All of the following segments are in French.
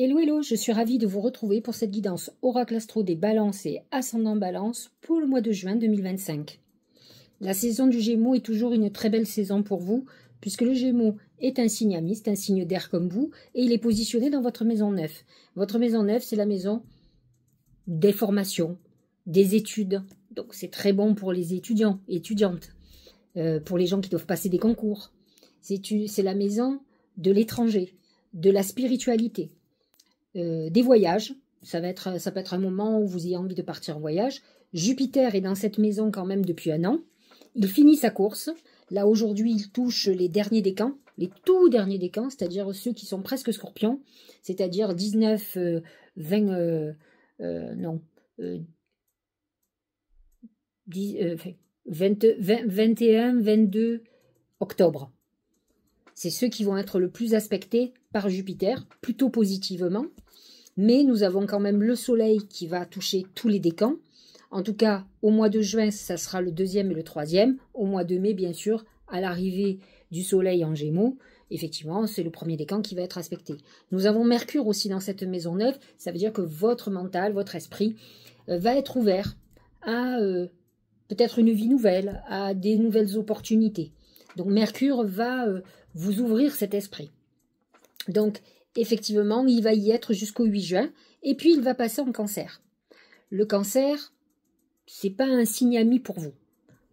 Hello, hello, je suis ravie de vous retrouver pour cette guidance Oracle Astro des Balances et Ascendant Balance pour le mois de juin 2025. La saison du Gémeaux est toujours une très belle saison pour vous, puisque le Gémeaux est un signe ami, c'est un signe d'air comme vous, et il est positionné dans votre maison 9. Votre maison 9, c'est la maison des formations, des études. Donc c'est très bon pour les étudiants et étudiantes, pour les gens qui doivent passer des concours. C'est la maison de l'étranger, de la spiritualité. Des voyages, ça peut être un moment où vous ayez envie de partir en voyage. Jupiter est dans cette maison quand même depuis un an. Il finit sa course. Là aujourd'hui, il touche les derniers décans, les tout derniers décans, c'est-à-dire ceux qui sont presque scorpions, c'est-à-dire 19, 20, 21, 22 octobre. C'est ceux qui vont être le plus aspectés par Jupiter, plutôt positivement. Mais nous avons quand même le Soleil qui va toucher tous les décans. En tout cas, au mois de juin, ça sera le 2e et le 3e. Au mois de mai, bien sûr, à l'arrivée du Soleil en Gémeaux, effectivement, c'est le premier décan qui va être aspecté. Nous avons Mercure aussi dans cette maison 9. Ça veut dire que votre mental, votre esprit va être ouvert à peut-être une vie nouvelle, à des nouvelles opportunités. Donc Mercure va vous ouvrir cet esprit. Donc effectivement, il va y être jusqu'au 8 juin, et puis il va passer en Cancer. Le Cancer, c'est pas un signe ami pour vous.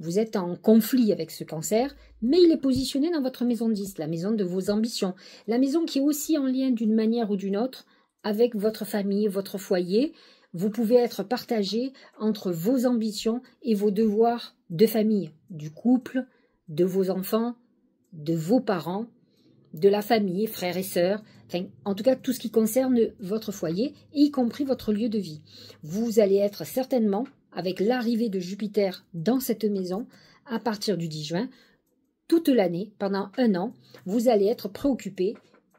Vous êtes en conflit avec ce Cancer, mais il est positionné dans votre maison 10, la maison de vos ambitions, la maison qui est aussi en lien d'une manière ou d'une autre avec votre famille, votre foyer. Vous pouvez être partagé entre vos ambitions et vos devoirs de famille, du couple, de vos enfants, de vos parents, de la famille, frères et sœurs, enfin, en tout cas tout ce qui concerne votre foyer, y compris votre lieu de vie. Vous allez être certainement, avec l'arrivée de Jupiter dans cette maison, à partir du 10 juin, toute l'année, pendant un an, vous allez être préoccupé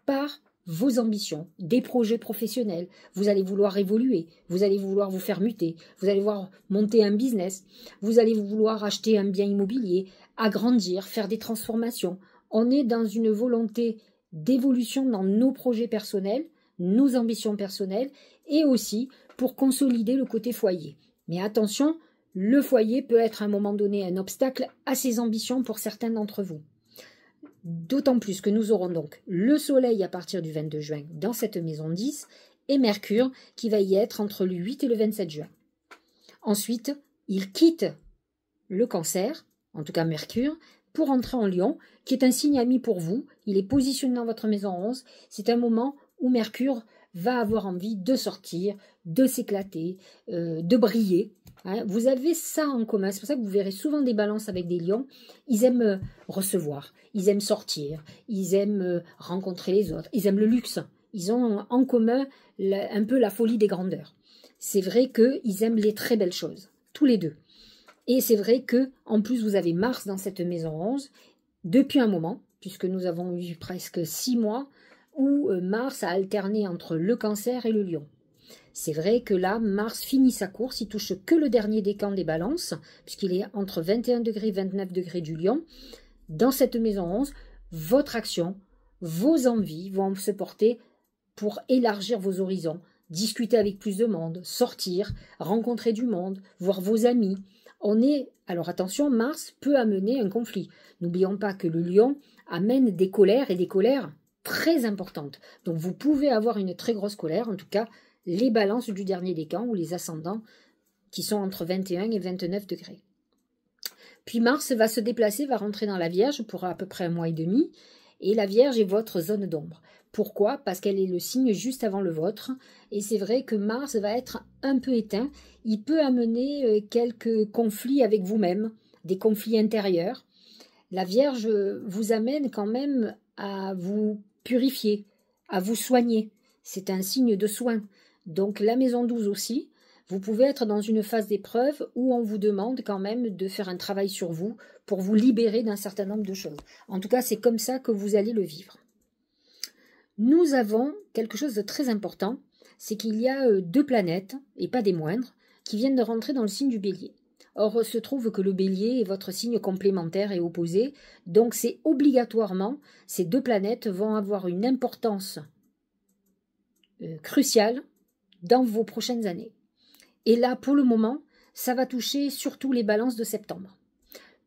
par vos ambitions, des projets professionnels. Vous allez vouloir évoluer, vous allez vouloir vous faire muter, vous allez vouloir monter un business, vous allez vouloir acheter un bien immobilier, agrandir, faire des transformations. On est dans une volonté d'évolution dans nos projets personnels, nos ambitions personnelles, et aussi pour consolider le côté foyer. Mais attention, le foyer peut être à un moment donné un obstacle à ces ambitions pour certains d'entre vous. D'autant plus que nous aurons donc le Soleil à partir du 22 juin dans cette maison 10 et Mercure qui va y être entre le 8 et le 27 juin. Ensuite, il quitte le Cancer, en tout cas Mercure, pour entrer en Lion, qui est un signe ami pour vous. Il est positionné dans votre maison 11. C'est un moment où Mercure va avoir envie de sortir, de s'éclater, de briller. Vous avez ça en commun. C'est pour ça que vous verrez souvent des balances avec des lions. Ils aiment recevoir, ils aiment sortir, ils aiment rencontrer les autres, ils aiment le luxe. Ils ont en commun un peu la folie des grandeurs. C'est vrai qu'ils aiment les très belles choses, tous les deux. Et c'est vrai que en plus vous avez Mars dans cette maison 11 depuis un moment, puisque nous avons eu presque 6 mois où Mars a alterné entre le Cancer et le Lion. C'est vrai que là, Mars finit sa course, il touche que le dernier décan des balances, puisqu'il est entre 21 degrés et 29 degrés du Lion. Dans cette maison 11, votre action, vos envies vont se porter pour élargir vos horizons, discuter avec plus de monde, sortir, rencontrer du monde, voir vos amis. Alors attention, Mars peut amener un conflit. N'oublions pas que le Lion amène des colères et des colères très importantes. Donc vous pouvez avoir une très grosse colère, en tout cas les balances du dernier décan ou les ascendants qui sont entre 21 et 29 degrés. Puis Mars va se déplacer, va rentrer dans la Vierge pour à peu près un mois et demi. Et la Vierge est votre zone d'ombre. Pourquoi? Parce qu'elle est le signe juste avant le vôtre. Et c'est vrai que Mars va être un peu éteint. Il peut amener quelques conflits avec vous-même, des conflits intérieurs. La Vierge vous amène quand même à vous purifier, à vous soigner. C'est un signe de soin. Donc la maison 12 aussi. Vous pouvez être dans une phase d'épreuve où on vous demande quand même de faire un travail sur vous pour vous libérer d'un certain nombre de choses. En tout cas, c'est comme ça que vous allez le vivre. Nous avons quelque chose de très important, c'est qu'il y a 2 planètes, et pas des moindres, qui viennent de rentrer dans le signe du Bélier. Or, il se trouve que le Bélier est votre signe complémentaire et opposé, donc c'est obligatoirement, ces 2 planètes vont avoir une importance crucial dans vos prochaines années. Et là, pour le moment, ça va toucher surtout les balances de septembre.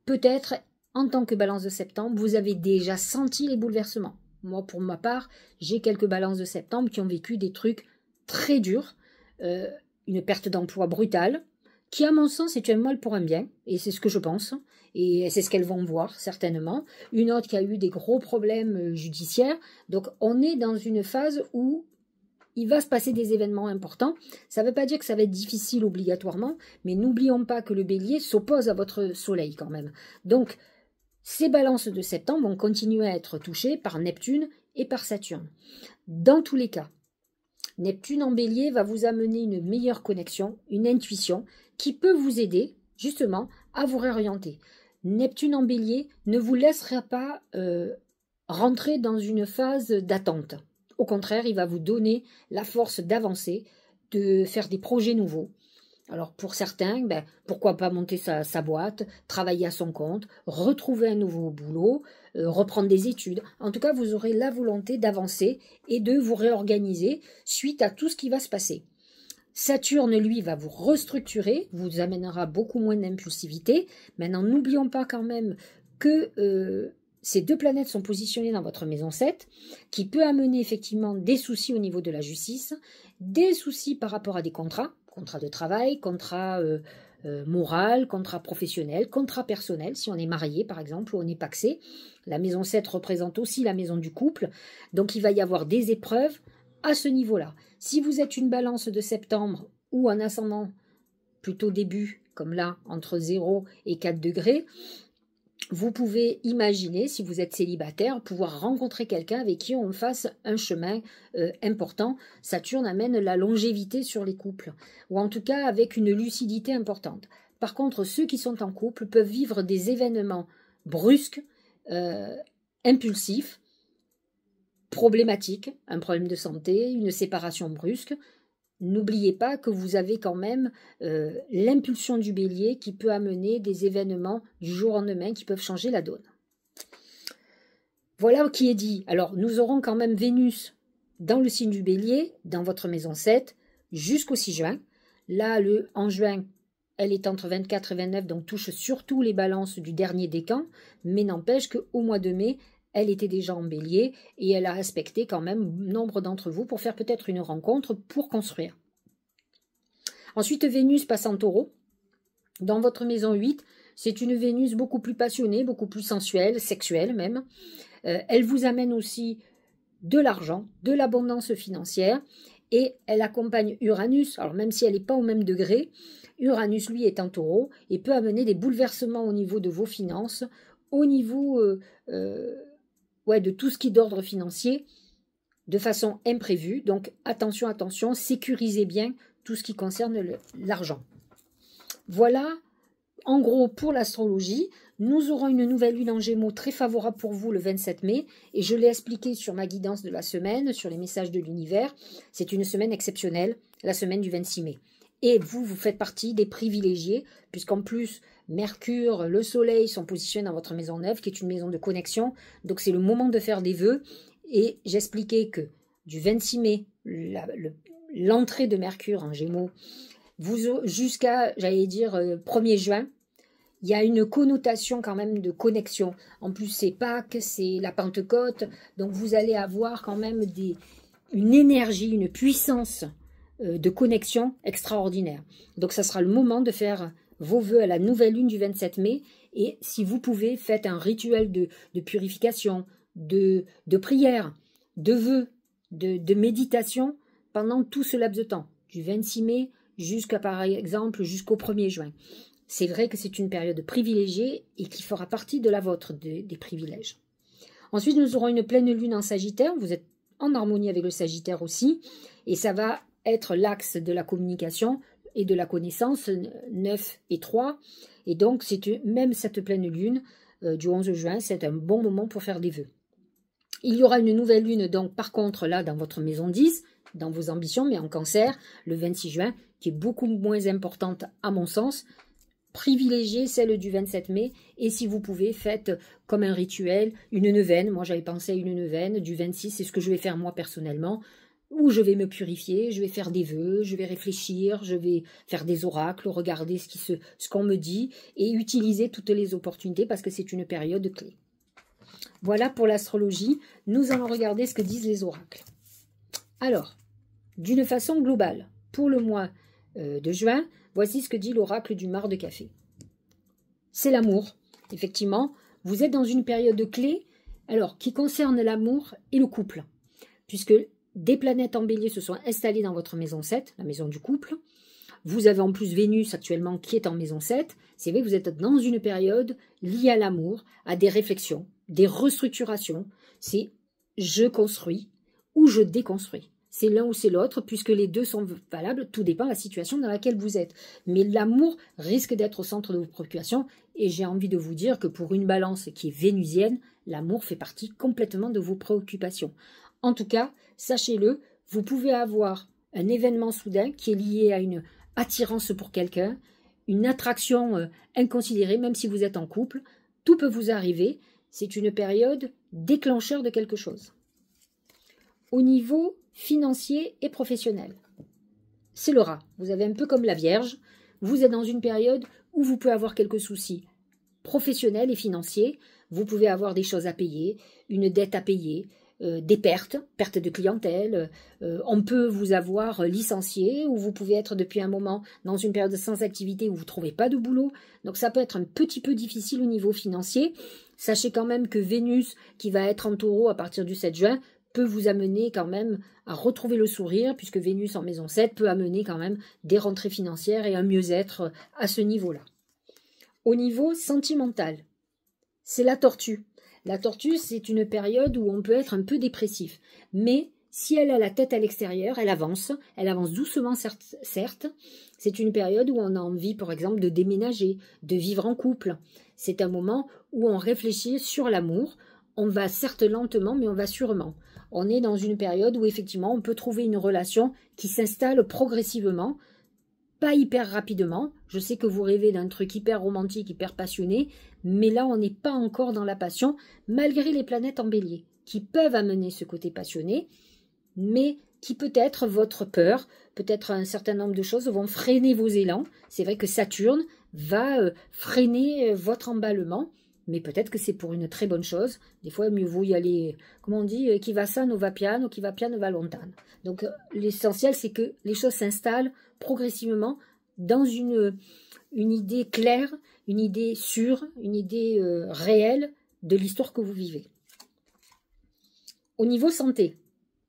Peut-être, en tant que balance de septembre, vous avez déjà senti les bouleversements. Moi, pour ma part, j'ai quelques balances de septembre qui ont vécu des trucs très durs, une perte d'emploi brutale, qui, à mon sens, est un mal pour un bien, et c'est ce que je pense, et c'est ce qu'elles vont voir, certainement. Une autre qui a eu des gros problèmes judiciaires. Donc, on est dans une phase où il va se passer des événements importants. Ça ne veut pas dire que ça va être difficile obligatoirement, mais n'oublions pas que le bélier s'oppose à votre soleil quand même. Donc, ces balances de septembre vont continuer à être touchées par Neptune et par Saturne. Dans tous les cas, Neptune en bélier va vous amener une meilleure connexion, une intuition qui peut vous aider justement à vous réorienter. Neptune en bélier ne vous laissera pas rentrer dans une phase d'attente. Au contraire, il va vous donner la force d'avancer, de faire des projets nouveaux. Alors pour certains, pourquoi pas monter sa boîte, travailler à son compte, retrouver un nouveau boulot, reprendre des études. En tout cas, vous aurez la volonté d'avancer et de vous réorganiser suite à tout ce qui va se passer. Saturne, lui, va vous restructurer, vous amènera beaucoup moins d'impulsivité. Maintenant, n'oublions pas quand même que ces deux planètes sont positionnées dans votre maison 7, qui peut amener effectivement des soucis au niveau de la justice, des soucis par rapport à des contrats de travail, contrats moral, contrats professionnels, contrats personnels, si on est marié par exemple, ou on est pacsé. La maison 7 représente aussi la maison du couple, donc il va y avoir des épreuves à ce niveau-là. Si vous êtes une balance de septembre ou un ascendant plutôt début, comme là, entre 0 et 4 degrés, vous pouvez imaginer, si vous êtes célibataire, pouvoir rencontrer quelqu'un avec qui on fasse un chemin important. Saturne amène la longévité sur les couples, ou en tout cas avec une lucidité importante. Par contre, ceux qui sont en couple peuvent vivre des événements brusques, impulsifs, problématiques, un problème de santé, une séparation brusque. N'oubliez pas que vous avez quand même l'impulsion du bélier qui peut amener des événements du jour au lendemain qui peuvent changer la donne. Voilà qui est dit. Alors, nous aurons quand même Vénus dans le signe du bélier, dans votre maison 7, jusqu'au 6 juin. Là, en juin, elle est entre 24 et 29, donc touche surtout les balances du dernier décan, mais n'empêche qu'au mois de mai, elle était déjà en bélier et elle a respecté quand même nombre d'entre vous pour faire peut-être une rencontre pour construire. Ensuite, Vénus passe en taureau. Dans votre maison 8, c'est une Vénus beaucoup plus passionnée, beaucoup plus sensuelle, sexuelle même. Elle vous amène aussi de l'argent, de l'abondance financière et elle accompagne Uranus. Alors même si elle n'est pas au même degré, Uranus lui est en taureau et peut amener des bouleversements au niveau de vos finances, au niveau de tout ce qui est d'ordre financier de façon imprévue. Donc attention, attention, sécurisez bien tout ce qui concerne l'argent. Voilà, en gros, pour l'astrologie. Nous aurons une nouvelle lune en Gémeaux très favorable pour vous le 27 mai. Et je l'ai expliqué sur ma guidance de la semaine, sur les messages de l'univers. C'est une semaine exceptionnelle, la semaine du 26 mai. Et vous faites partie des privilégiés, puisqu'en plus, Mercure, le Soleil sont positionnés dans votre maison 9, qui est une maison de connexion. Donc c'est le moment de faire des vœux. Et j'expliquais que du 26 mai, l'entrée de Mercure en Gémeaux, jusqu'à, j'allais dire, 1er juin, il y a une connotation quand même de connexion. En plus, c'est Pâques, c'est la Pentecôte. Donc vous allez avoir quand même une énergie, une puissance de connexion extraordinaire. Donc ça sera le moment de faire vos vœux à la nouvelle lune du 27 mai. Et si vous pouvez, faites un rituel de purification, de prière, de vœux, de méditation pendant tout ce laps de temps, du 26 mai par exemple, jusqu'au 1er juin. C'est vrai que c'est une période privilégiée et qui fera partie de la vôtre des privilèges. Ensuite, nous aurons une pleine lune en Sagittaire. Vous êtes en harmonie avec le Sagittaire aussi. Et ça va être l'axe de la communication et de la connaissance, 9 et 3. Et donc, même cette pleine lune du 11 juin, c'est un bon moment pour faire des vœux. Il y aura une nouvelle lune, donc par contre, là, dans votre maison 10, dans vos ambitions, mais en Cancer, le 26 juin, qui est beaucoup moins importante à mon sens. Privilégiez celle du 27 mai et si vous pouvez, faites comme un rituel, une neuvaine. Moi, j'avais pensé à une neuvaine du 26, c'est ce que je vais faire moi personnellement. où je vais me purifier, je vais faire des vœux, je vais réfléchir, je vais faire des oracles, regarder ce qu'on me dit et utiliser toutes les opportunités parce que c'est une période clé. Voilà pour l'astrologie. Nous allons regarder ce que disent les oracles. Alors, d'une façon globale, pour le mois de juin, voici ce que dit l'oracle du Mar de Café. C'est l'amour. Effectivement, vous êtes dans une période clé alors, qui concerne l'amour et le couple, puisque des planètes en bélier se sont installées dans votre maison 7, la maison du couple. Vous avez en plus Vénus actuellement qui est en maison 7. C'est vrai que vous êtes dans une période liée à l'amour, à des réflexions, des restructurations. C'est je construis ou je déconstruis. C'est l'un ou c'est l'autre, puisque les deux sont valables, tout dépend de la situation dans laquelle vous êtes. Mais l'amour risque d'être au centre de vos préoccupations, et j'ai envie de vous dire que pour une balance qui est vénusienne, l'amour fait partie complètement de vos préoccupations. En tout cas, sachez-le, vous pouvez avoir un événement soudain qui est lié à une attirance pour quelqu'un, une attraction inconsidérée, même si vous êtes en couple, tout peut vous arriver. C'est une période déclencheur de quelque chose. Au niveau financier et professionnel, c'est le rat. Vous avez un peu comme la Vierge. Vous êtes dans une période où vous pouvez avoir quelques soucis professionnels et financiers. Vous pouvez avoir des choses à payer, une dette à payer, des pertes de clientèle. On peut vous avoir licencié ou vous pouvez être depuis un moment dans une période sans activité où vous ne trouvez pas de boulot. Donc ça peut être un petit peu difficile au niveau financier. Sachez quand même que Vénus, qui va être en taureau à partir du 7 juin, peut vous amener quand même à retrouver le sourire, puisque Vénus en maison 7 peut amener quand même des rentrées financières et un mieux-être à ce niveau-là. Au niveau sentimental, c'est la tortue. La tortue, c'est une période où on peut être un peu dépressif, mais si elle a la tête à l'extérieur, elle avance doucement certes. C'est une période où on a envie, par exemple, de déménager, de vivre en couple. C'est un moment où on réfléchit sur l'amour. On va certes lentement, mais on va sûrement. On est dans une période où effectivement on peut trouver une relation qui s'installe progressivement, pas hyper rapidement. Je sais que vous rêvez d'un truc hyper romantique, hyper passionné, mais là on n'est pas encore dans la passion, malgré les planètes en bélier, qui peuvent amener ce côté passionné, mais qui peut-être votre peur, peut-être un certain nombre de choses vont freiner vos élans. C'est vrai que Saturne va freiner votre emballement, mais peut-être que c'est pour une très bonne chose. Des fois, mieux vaut y aller, comme on dit, chi va sano va piano, chi va piano va lontano. Donc, l'essentiel, c'est que les choses s'installent progressivement dans une idée claire, une idée sûre, une idée réelle de l'histoire que vous vivez. Au niveau santé,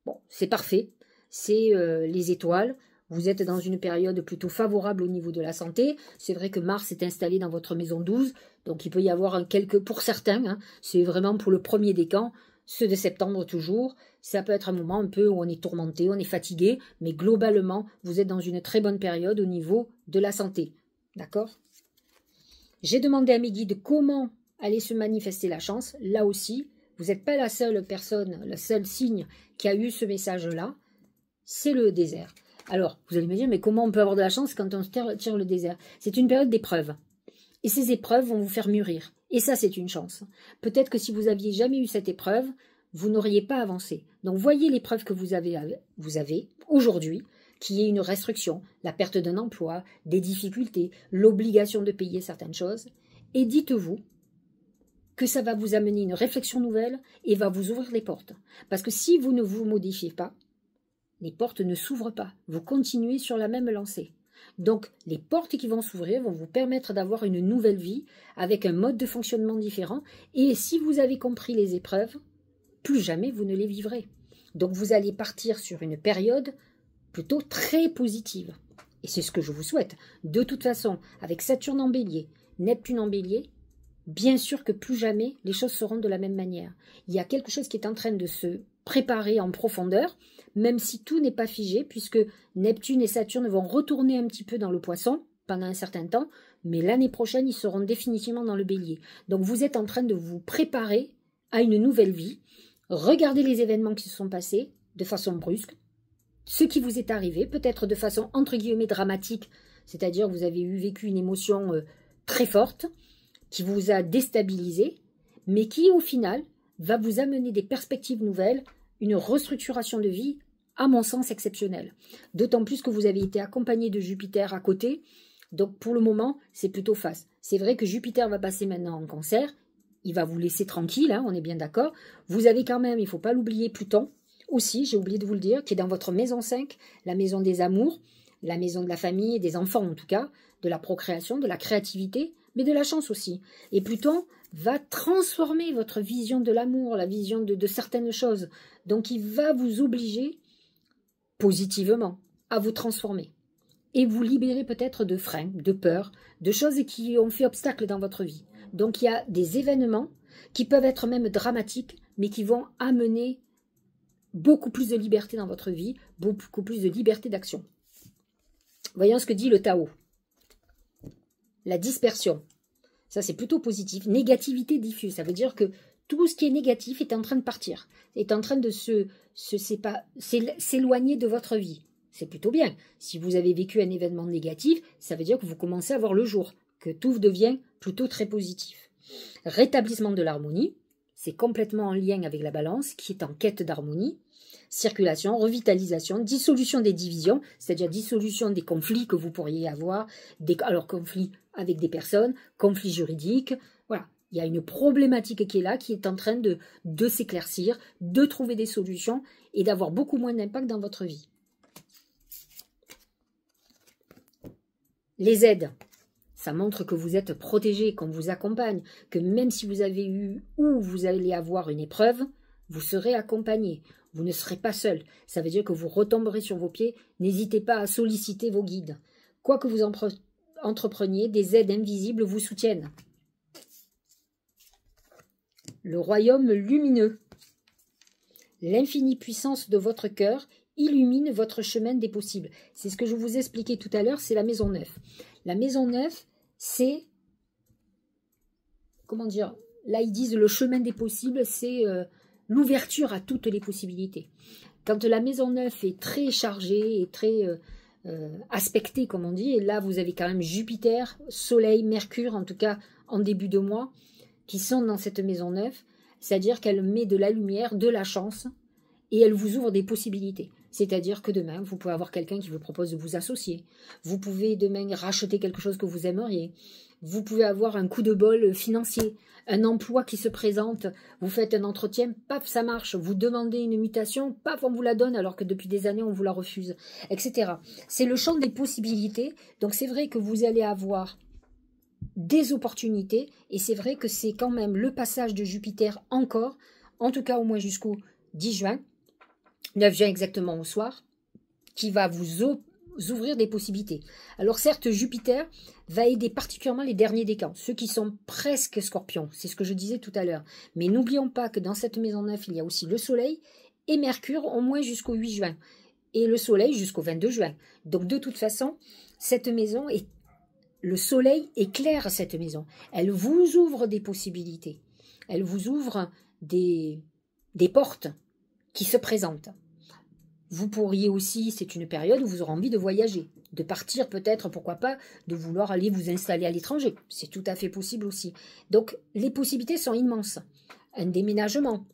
bon, c'est parfait. C'est les étoiles. Vous êtes dans une période plutôt favorable au niveau de la santé. C'est vrai que Mars est installé dans votre maison 12, donc il peut y avoir pour certains, hein, c'est vraiment pour le premier décan, ceux de septembre toujours. Ça peut être un moment un peu où on est tourmenté, on est fatigué, mais globalement, vous êtes dans une très bonne période au niveau de la santé. D'accord? J'ai demandé à mes guides comment allait se manifester la chance. Là aussi, vous n'êtes pas la seule personne, le seul signe qui a eu ce message-là. C'est le désert. Alors, vous allez me dire, mais comment on peut avoir de la chance quand on tire le désert? C'est une période d'épreuves. Et ces épreuves vont vous faire mûrir. Et ça, c'est une chance. Peut-être que si vous n'aviez jamais eu cette épreuve, vous n'auriez pas avancé. Donc, voyez l'épreuve que vous avez aujourd'hui, qui est une restriction, la perte d'un emploi, des difficultés, l'obligation de payer certaines choses. Et dites-vous que ça va vous amener une réflexion nouvelle et va vous ouvrir les portes. Parce que si vous ne vous modifiez pas, les portes ne s'ouvrent pas. Vous continuez sur la même lancée. Donc, les portes qui vont s'ouvrir vont vous permettre d'avoir une nouvelle vie avec un mode de fonctionnement différent. Et si vous avez compris les épreuves, plus jamais vous ne les vivrez. Donc, vous allez partir sur une période plutôt très positive. Et c'est ce que je vous souhaite. De toute façon, avec Saturne en bélier, Neptune en bélier, bien sûr que plus jamais les choses seront de la même manière. Il y a quelque chose qui est en train de se préparer en profondeur, même si tout n'est pas figé, puisque Neptune et Saturne vont retourner un petit peu dans le Poisson pendant un certain temps, mais l'année prochaine, ils seront définitivement dans le Bélier. Donc vous êtes en train de vous préparer à une nouvelle vie. Regardez les événements qui se sont passés de façon brusque, ce qui vous est arrivé, peut-être de façon entre guillemets dramatique, c'est-à-dire que vous avez vécu une émotion très forte, qui vous a déstabilisé, mais qui au final va vous amener des perspectives nouvelles, une restructuration de vie à mon sens, exceptionnel. D'autant plus que vous avez été accompagné de Jupiter à côté. Donc, pour le moment, c'est plutôt face. C'est vrai que Jupiter va passer maintenant en Cancer. Il va vous laisser tranquille, hein, on est bien d'accord. Vous avez quand même, il ne faut pas l'oublier, Pluton aussi, j'ai oublié de vous le dire, qui est dans votre maison 5, la maison des amours, la maison de la famille, des enfants en tout cas, de la procréation, de la créativité, mais de la chance aussi. Et Pluton va transformer votre vision de l'amour, la vision de certaines choses. Donc il va vous obliger positivement à vous transformer et vous libérer peut-être de freins, de peurs, de choses qui ont fait obstacle dans votre vie. Donc il y a des événements qui peuvent être même dramatiques, mais qui vont amener beaucoup plus de liberté dans votre vie, beaucoup plus de liberté d'action. Voyons ce que dit le Tao. La dispersion. Ça, c'est plutôt positif. Négativité diffuse. Ça veut dire que tout ce qui est négatif est en train de partir, est en train de s'éloigner de votre vie. C'est plutôt bien. Si vous avez vécu un événement négatif, ça veut dire que vous commencez à voir le jour, que tout devient plutôt très positif. Rétablissement de l'harmonie. C'est complètement en lien avec la balance, qui est en quête d'harmonie. Circulation, revitalisation, dissolution des divisions, c'est-à-dire dissolution des conflits que vous pourriez avoir, alors conflits avec des personnes, conflits juridiques, voilà. Il y a une problématique qui est là, qui est en train de s'éclaircir, de trouver des solutions et d'avoir beaucoup moins d'impact dans votre vie. Les aides. Ça montre que vous êtes protégé, qu'on vous accompagne, que même si vous avez eu ou vous allez avoir une épreuve, vous serez accompagné. Vous ne serez pas seul. Ça veut dire que vous retomberez sur vos pieds. N'hésitez pas à solliciter vos guides. Quoi que vous entrepreniez, des aides invisibles vous soutiennent. Le royaume lumineux. L'infinie puissance de votre cœur illumine votre chemin des possibles. C'est ce que je vous expliquais tout à l'heure, c'est la maison 9. La maison 9, c'est, comment dire, là ils disent le chemin des possibles, c'est l'ouverture à toutes les possibilités. Quand la maison 9 est très chargée et très aspectée, comme on dit, et là vous avez quand même Jupiter, Soleil, Mercure, en tout cas en début de mois, qui sont dans cette maison 9, c'est-à-dire qu'elle met de la lumière, de la chance, et elle vous ouvre des possibilités. C'est-à-dire que demain, vous pouvez avoir quelqu'un qui vous propose de vous associer. Vous pouvez demain racheter quelque chose que vous aimeriez. Vous pouvez avoir un coup de bol financier, un emploi qui se présente. Vous faites un entretien, paf, ça marche. Vous demandez une mutation, paf, on vous la donne alors que depuis des années, on vous la refuse, etc. C'est le champ des possibilités. Donc c'est vrai que vous allez avoir des opportunités et c'est vrai que c'est quand même le passage de Jupiter encore, en tout cas au moins jusqu'au 10 juin, 9 juin exactement au soir, qui va vous ouvrir des possibilités. Alors certes, Jupiter va aider particulièrement les derniers décans, ceux qui sont presque scorpions, c'est ce que je disais tout à l'heure. Mais n'oublions pas que dans cette maison 9, il y a aussi le Soleil et Mercure au moins jusqu'au 8 juin, et le Soleil jusqu'au 22 juin. Donc de toute façon, cette maison, le Soleil éclaire cette maison. Elle vous ouvre des possibilités, elle vous ouvre des portes qui se présentent. Vous pourriez aussi, c'est une période où vous aurez envie de voyager, de partir peut-être, pourquoi pas, de vouloir aller vous installer à l'étranger. C'est tout à fait possible aussi. Donc, les possibilités sont immenses. Un déménagement,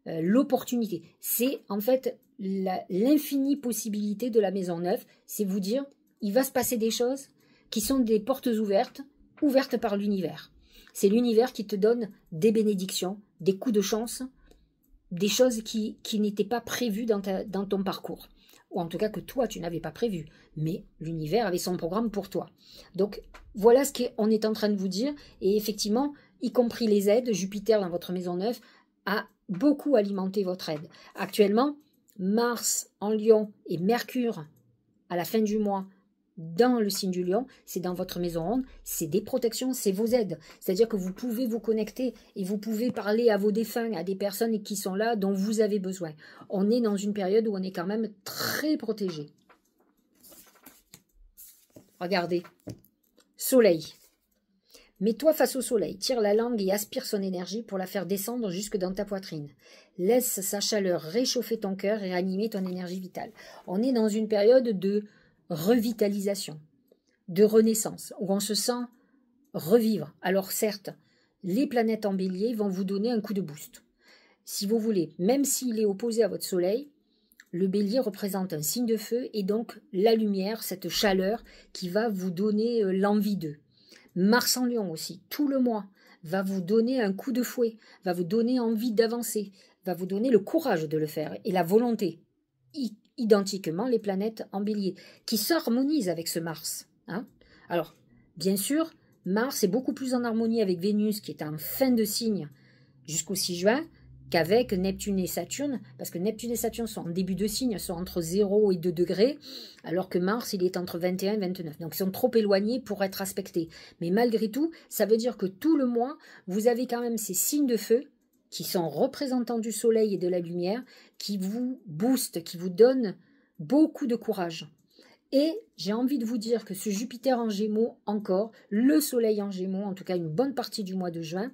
l'opportunité. C'est en fait l'infinie possibilité de la maison 9. C'est vous dire, il va se passer des choses qui sont des portes ouvertes par l'univers. C'est l'univers qui te donne des bénédictions, des coups de chance, des choses qui n'étaient pas prévues dans ton parcours. Ou en tout cas que toi, tu n'avais pas prévu. Mais l'univers avait son programme pour toi. Donc, voilà ce qu'on est en train de vous dire. Et effectivement, y compris les aides, Jupiter dans votre maison 9 a beaucoup alimenté votre aide. Actuellement, Mars en Lion et Mercure à la fin du mois dans le signe du Lion, c'est dans votre maison ronde, c'est des protections, c'est vos aides. C'est-à-dire que vous pouvez vous connecter et vous pouvez parler à vos défunts, à des personnes qui sont là, dont vous avez besoin. On est dans une période où on est quand même très protégé. Regardez, Soleil. Mets-toi face au soleil, tire la langue et aspire son énergie pour la faire descendre jusque dans ta poitrine. Laisse sa chaleur réchauffer ton cœur et animer ton énergie vitale. On est dans une période de revitalisation, de renaissance, où on se sent revivre. Alors certes, les planètes en bélier vont vous donner un coup de boost. Si vous voulez, même s'il est opposé à votre soleil, le bélier représente un signe de feu et donc la lumière, cette chaleur qui va vous donner l'envie d'eux. Mars en lion aussi, tout le mois, va vous donner un coup de fouet, va vous donner envie d'avancer, va vous donner le courage de le faire et la volonté. Identiquement les planètes en bélier, qui s'harmonisent avec ce Mars. Hein. Alors, bien sûr, Mars est beaucoup plus en harmonie avec Vénus, qui est en fin de signe jusqu'au 6 juin, qu'avec Neptune et Saturne, parce que Neptune et Saturne sont en début de signe, sont entre 0 et 2 degrés, alors que Mars, il est entre 21 et 29. Donc, ils sont trop éloignés pour être aspectés. Mais malgré tout, ça veut dire que tout le mois, vous avez quand même ces signes de feu qui sont représentants du soleil et de la lumière, qui vous boostent, qui vous donnent beaucoup de courage. Et j'ai envie de vous dire que ce Jupiter en Gémeaux, encore, le soleil en Gémeaux, en tout cas une bonne partie du mois de juin,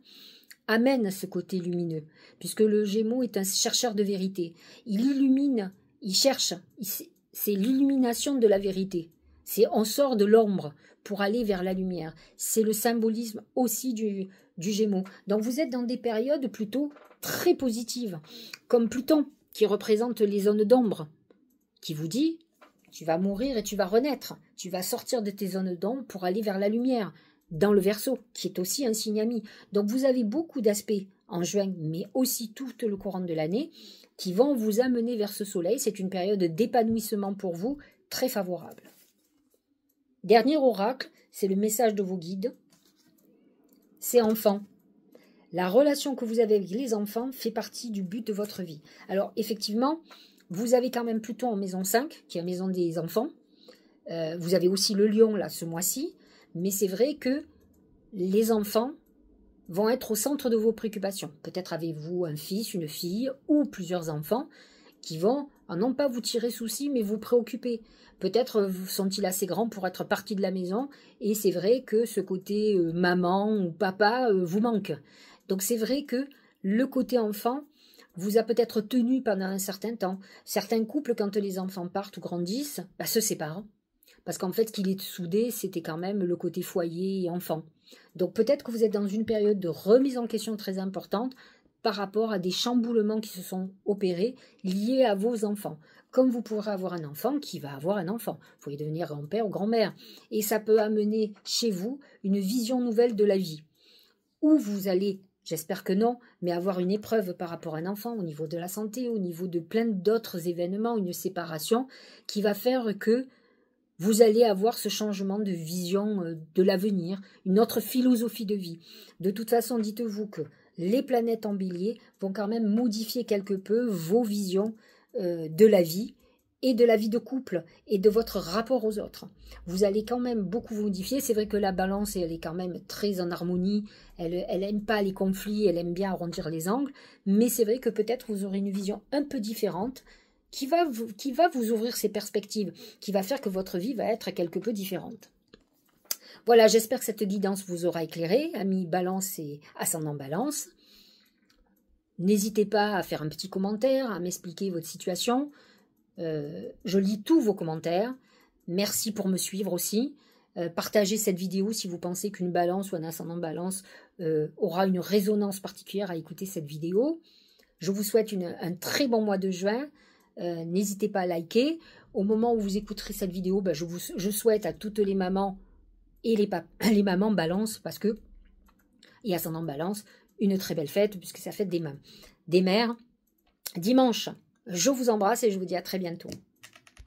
amène ce côté lumineux, puisque le Gémeaux est un chercheur de vérité. Il illumine, il cherche, c'est l'illumination de la vérité. On sort de l'ombre pour aller vers la lumière. C'est le symbolisme aussi du Gémeaux. Donc vous êtes dans des périodes plutôt très positives, comme Pluton, qui représente les zones d'ombre, qui vous dit, tu vas mourir et tu vas renaître. Tu vas sortir de tes zones d'ombre pour aller vers la lumière, dans le Verseau, qui est aussi un signe ami. Donc vous avez beaucoup d'aspects en juin, mais aussi tout le courant de l'année, qui vont vous amener vers ce soleil. C'est une période d'épanouissement pour vous, très favorable. Dernier oracle, c'est le message de vos guides. C'est enfants. La relation que vous avez avec les enfants fait partie du but de votre vie. Alors effectivement, vous avez quand même Pluton en maison 5, qui est la maison des enfants. Vous avez aussi le lion là ce mois-ci. Mais c'est vrai que les enfants vont être au centre de vos préoccupations. Peut-être avez-vous un fils, une fille ou plusieurs enfants qui vont, non pas vous tirer souci, mais vous préoccuper. Peut-être sont-ils assez grands pour être partis de la maison et c'est vrai que ce côté maman ou papa vous manque. Donc c'est vrai que le côté enfant vous a peut-être tenu pendant un certain temps. Certains couples, quand les enfants partent ou grandissent, se séparent. Parce qu'en fait, ce qui les soudait, c'était quand même le côté foyer et enfant. Donc peut-être que vous êtes dans une période de remise en question très importante par rapport à des chamboulements qui se sont opérés liés à vos enfants. Comme vous pourrez avoir un enfant qui va avoir un enfant. Vous pouvez devenir grand-père ou grand-mère. Et ça peut amener chez vous une vision nouvelle de la vie. Où vous allez, j'espère que non, mais avoir une épreuve par rapport à un enfant au niveau de la santé, au niveau de plein d'autres événements, une séparation qui va faire que vous allez avoir ce changement de vision de l'avenir, une autre philosophie de vie. De toute façon, dites-vous que les planètes en bélier vont quand même modifier quelque peu vos visions de la vie et de la vie de couple et de votre rapport aux autres. Vous allez quand même beaucoup vous modifier. C'est vrai que la balance, elle est quand même très en harmonie. Elle n'aime pas les conflits, elle aime bien arrondir les angles. Mais c'est vrai que peut-être vous aurez une vision un peu différente qui va vous ouvrir ces perspectives, qui va faire que votre vie va être quelque peu différente. Voilà, j'espère que cette guidance vous aura éclairé, amis Balance et ascendant Balance. N'hésitez pas à faire un petit commentaire, à m'expliquer votre situation. Je lis tous vos commentaires. Merci pour me suivre aussi. Partagez cette vidéo si vous pensez qu'une Balance ou un ascendant Balance aura une résonance particulière à écouter cette vidéo. Je vous souhaite un très bon mois de juin. N'hésitez pas à liker. Au moment où vous écouterez cette vidéo, je souhaite à toutes les mamans et les mamans Balance, parce que, et ascendant Balance, une très belle fête, puisque c'est la fête des mères. Dimanche, je vous embrasse et je vous dis à très bientôt.